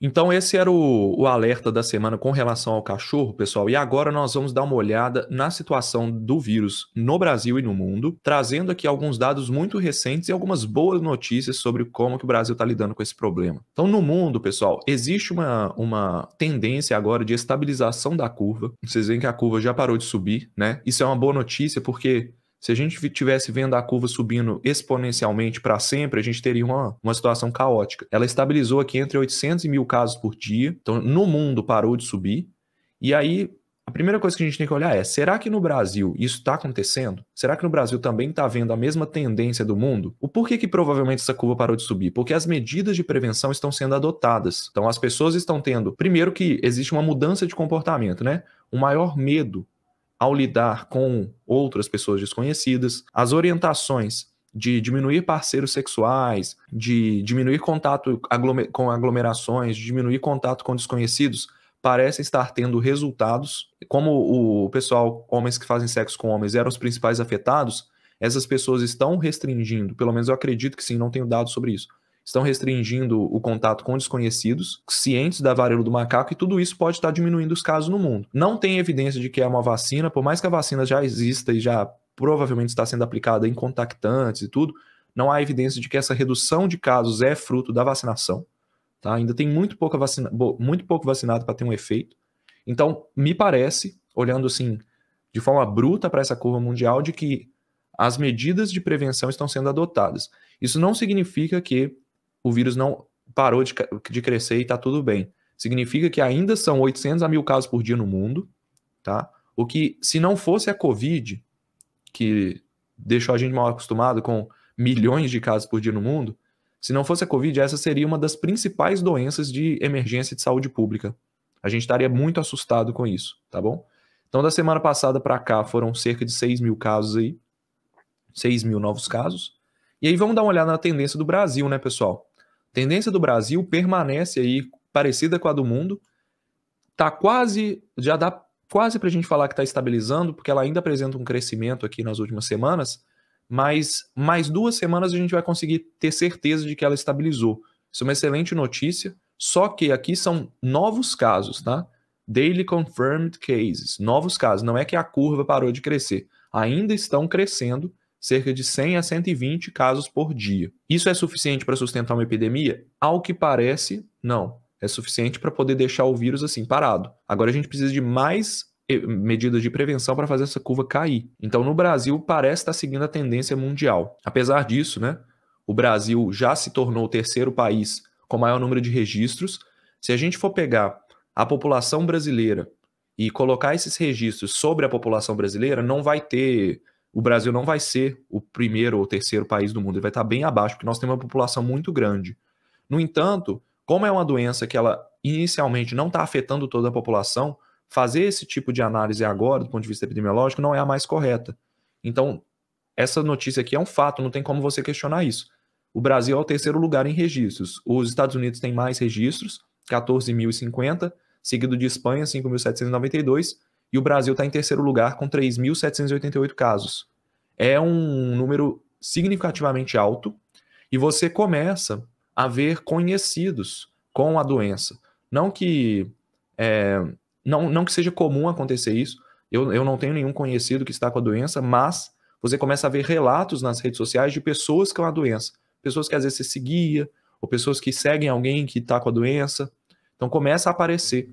Então, esse era o alerta da semana com relação ao cachorro, pessoal. E agora nós vamos dar uma olhada na situação do vírus no Brasil e no mundo, trazendo aqui alguns dados muito recentes e algumas boas notícias sobre como que o Brasil está lidando com esse problema. Então, no mundo, pessoal, existe uma tendência agora de estabilização da curva. Vocês veem que a curva já parou de subir, né? Isso é uma boa notícia porque se a gente estivesse vendo a curva subindo exponencialmente para sempre, a gente teria uma situação caótica. Ela estabilizou aqui entre 800 e 1.000 casos por dia. Então, no mundo parou de subir. E aí, a primeira coisa que a gente tem que olhar é, será que no Brasil isso está acontecendo? Será que no Brasil também está vendo a mesma tendência do mundo? O porquê que provavelmente essa curva parou de subir? Porque as medidas de prevenção estão sendo adotadas. Então, as pessoas estão tendo... Primeiro que existe uma mudança de comportamento, né? Um maior medo ao lidar com outras pessoas desconhecidas, as orientações de diminuir parceiros sexuais, de diminuir contato com aglomerações, de diminuir contato com desconhecidos, parecem estar tendo resultados. Como o pessoal, homens que fazem sexo com homens, eram os principais afetados, essas pessoas estão restringindo, pelo menos eu acredito que sim, não tenho dados sobre isso, estão restringindo o contato com desconhecidos, cientes da varíola do macaco, e tudo isso pode estar diminuindo os casos no mundo. Não tem evidência de que é uma vacina, por mais que a vacina já exista e já provavelmente está sendo aplicada em contactantes e tudo, não há evidência de que essa redução de casos é fruto da vacinação. Tá? Ainda tem muito pouco vacinado para ter um efeito. Então, me parece, olhando assim de forma bruta para essa curva mundial, de que as medidas de prevenção estão sendo adotadas. Isso não significa que o vírus não parou de crescer e está tudo bem. Significa que ainda são 800 a 1.000 casos por dia no mundo, tá? O que, se não fosse a Covid, que deixou a gente mal acostumado com milhões de casos por dia no mundo, se não fosse a Covid, essa seria uma das principais doenças de emergência de saúde pública. A gente estaria muito assustado com isso, tá bom? Então, da semana passada para cá, foram cerca de 6.000 casos aí, 6.000 novos casos. E aí vamos dar uma olhada na tendência do Brasil, né, pessoal? A tendência do Brasil permanece aí parecida com a do mundo. Já dá quase para a gente falar que está estabilizando, porque ela ainda apresenta um crescimento aqui nas últimas semanas, mas mais 2 semanas a gente vai conseguir ter certeza de que ela estabilizou. Isso é uma excelente notícia, só que aqui são novos casos, tá? Daily confirmed cases, novos casos. Não é que a curva parou de crescer, ainda estão crescendo, cerca de 100 a 120 casos por dia. Isso é suficiente para sustentar uma epidemia? Ao que parece, não. É suficiente para poder deixar o vírus assim parado. Agora a gente precisa de mais medidas de prevenção para fazer essa curva cair. Então no Brasil parece estar seguindo a tendência mundial. Apesar disso, né, o Brasil já se tornou o 3º país com maior número de registros. Se a gente for pegar a população brasileira e colocar esses registros sobre a população brasileira, o Brasil não vai ser o 1º ou 3º país do mundo, ele vai estar bem abaixo, porque nós temos uma população muito grande. No entanto, como é uma doença que ela inicialmente não está afetando toda a população, fazer esse tipo de análise agora, do ponto de vista epidemiológico, não é a mais correta. Então, essa notícia aqui é um fato, não tem como você questionar isso. O Brasil é o 3º lugar em registros. Os Estados Unidos têm mais registros, 14.050, seguido de Espanha, 5.792, e o Brasil está em 3º lugar com 3.788 casos. É um número significativamente alto e você começa a ver conhecidos com a doença. Não que seja comum acontecer isso, eu não tenho nenhum conhecido que está com a doença, mas você começa a ver relatos nas redes sociais de pessoas com a doença. Pessoas que às vezes você seguia, ou pessoas que seguem alguém que está com a doença. Então começa a aparecer.